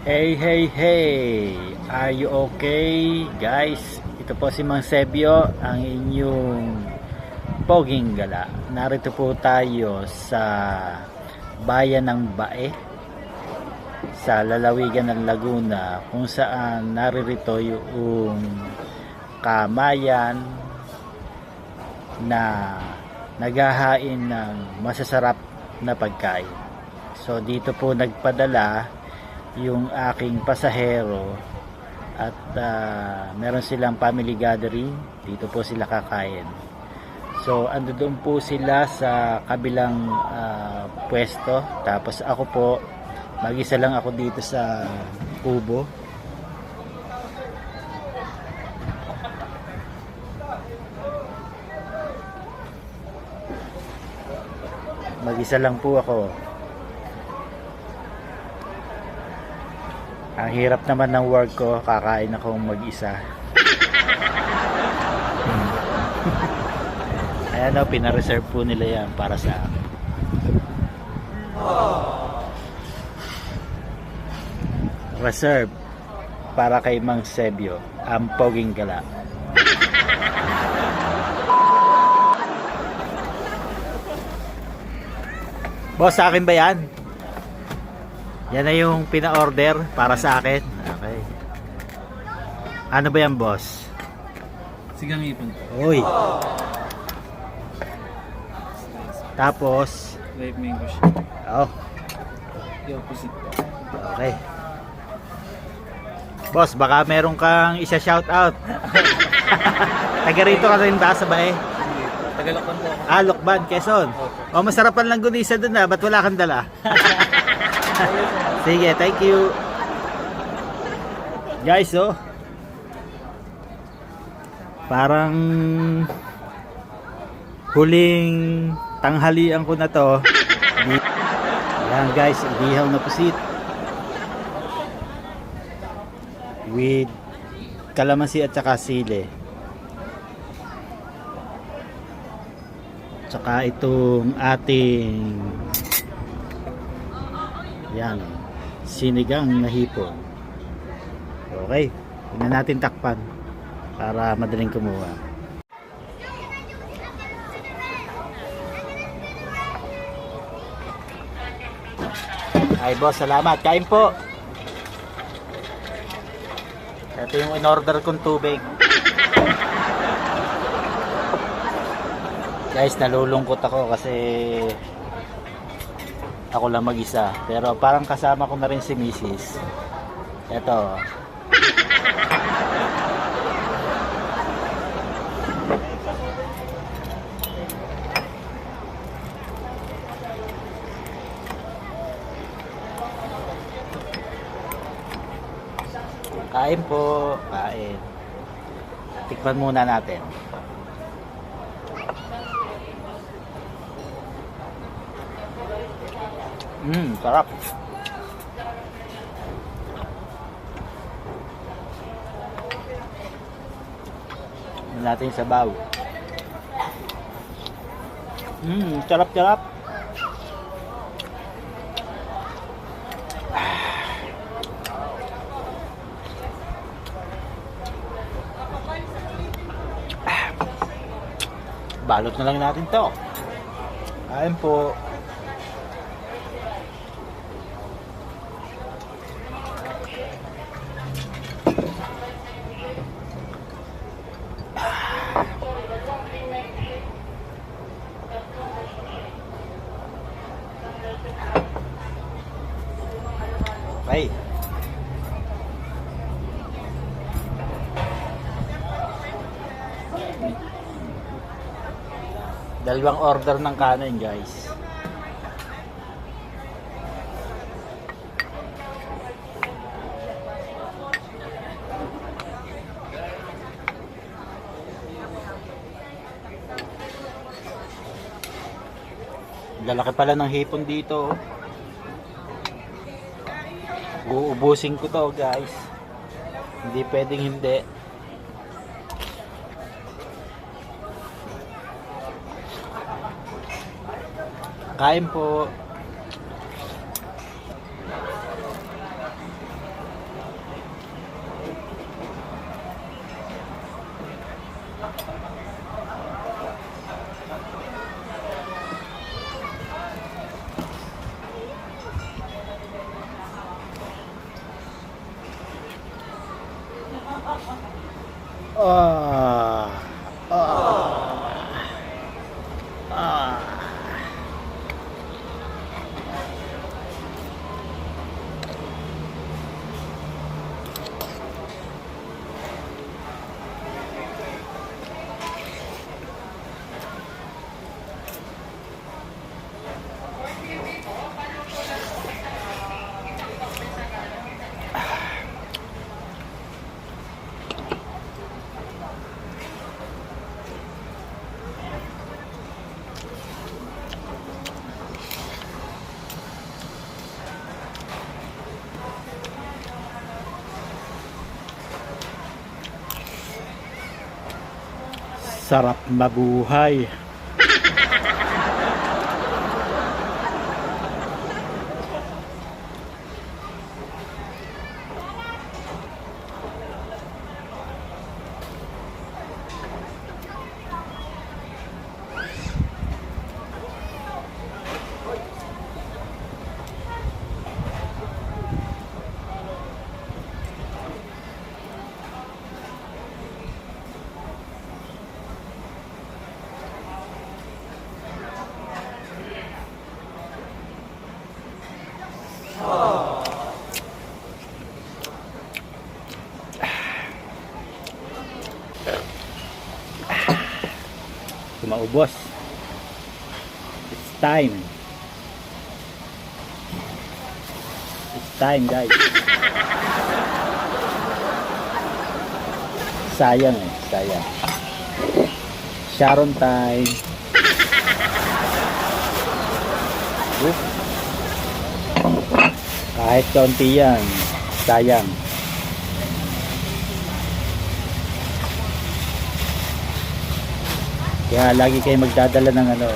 Hey, hey, hey! Are you okay, guys? Ito po si Mang Sebio, ang inyong poging gala. Narito po tayo sa bayan ng Bae, sa lalawigan ng Laguna, kung saan naririto yung kamayan na naghahain ng masasarap na pagkain. So dito po nagpadala yung aking pasahero at meron silang family gathering. Dito po sila kakain. So ando doon po sila sa kabilang pwesto, tapos ako po mag-isa lang ako dito sa kubo. Mag-isa lang po ako. Ang hirap naman ng work ko, kakain akong mag-isa. Ayan o, pinareserve po nila yan para sa akin. Reserve para kay Mang Sebio, ang poging gala. Boss, sa akin ba yan? Yan na yung pina-order para sa akin. Okay. Ano ba yan, boss? Sigang ipon. Uy. Tapos, Live mango shake. oh, The opposite po. okay. Boss, baka meron kang isa-shout out. Taga rito ka rin ba sa Bae? Tagalokban po ako. Lokban, Quezon. O, masarapan lang gunisa dun na. Ba't wala kang dala? Sige, thank you. Guys, oh. Parang huling tanghalian ko na to. Ayan guys, ihaw na pusit. With kalamansi at saka sili. Tsaka itong ating yan, sinigang na hipon. Okay, huwag na natin takpan para madaling kumuha. Ay boss, salamat. Kain po. Ito yung in-order kong tubig. Guys, nalulungkot ako kasi ako lang mag-isa. Pero parang kasama ko na rin si Mrs. Ito. Kain po. Kain. Tikman muna natin. Sarap. Natin sa sabaw. Sarap. Balot na lang natin to. Kain po. Okay. Dalawang order ng kanin, guys. Lalaki pala ng hipon dito. Uubusin ko to, guys. Hindi pwedeng hindi. Kain po. Ah. Ah. Ah. Sarap mabuhay. Maubos. It's time. It's time, guys. Sayang eh, sayang. Sharon time. Kahit kaunti yan, sayang. Kaya lagi kayo magdadala ng ano.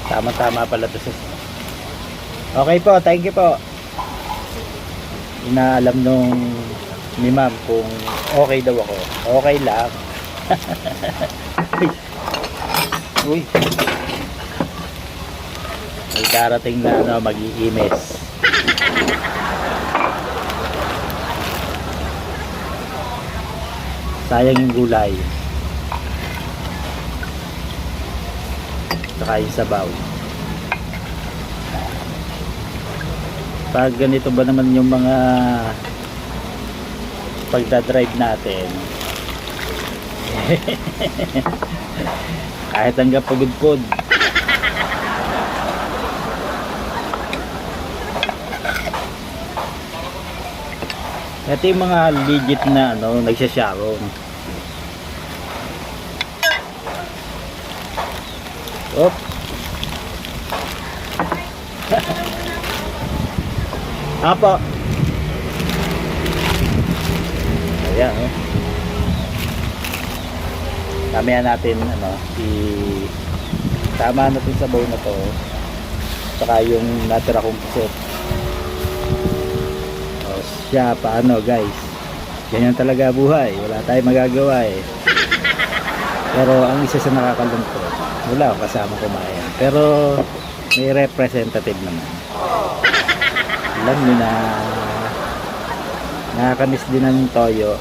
Tama-tama pala to sis. Okay po, thank you po. Inaalam nung ni ma'am kung okay daw ako. Okay lang. Uy. May darating na ano, mag-iimes. Sayang yung gulay. Saka yung sabaw. Pag ganito ba naman yung mga pagdadrive natin, kahit hanggang pagod-pod. Ito yung mga legit na ano, nagsasharon. Op. Apa? Ayan, oh. Mamaya natin ano, tama natin sa bowl na to. Saka yung natira kong pusit. O siya, paano guys? Ganyan talaga buhay. Wala tayong magagawa eh. Pero ang isa sa nakakalungkot, wala akong kasama kumain. Pero may representative naman. Alam nyo na nakakamiss din ng toyo.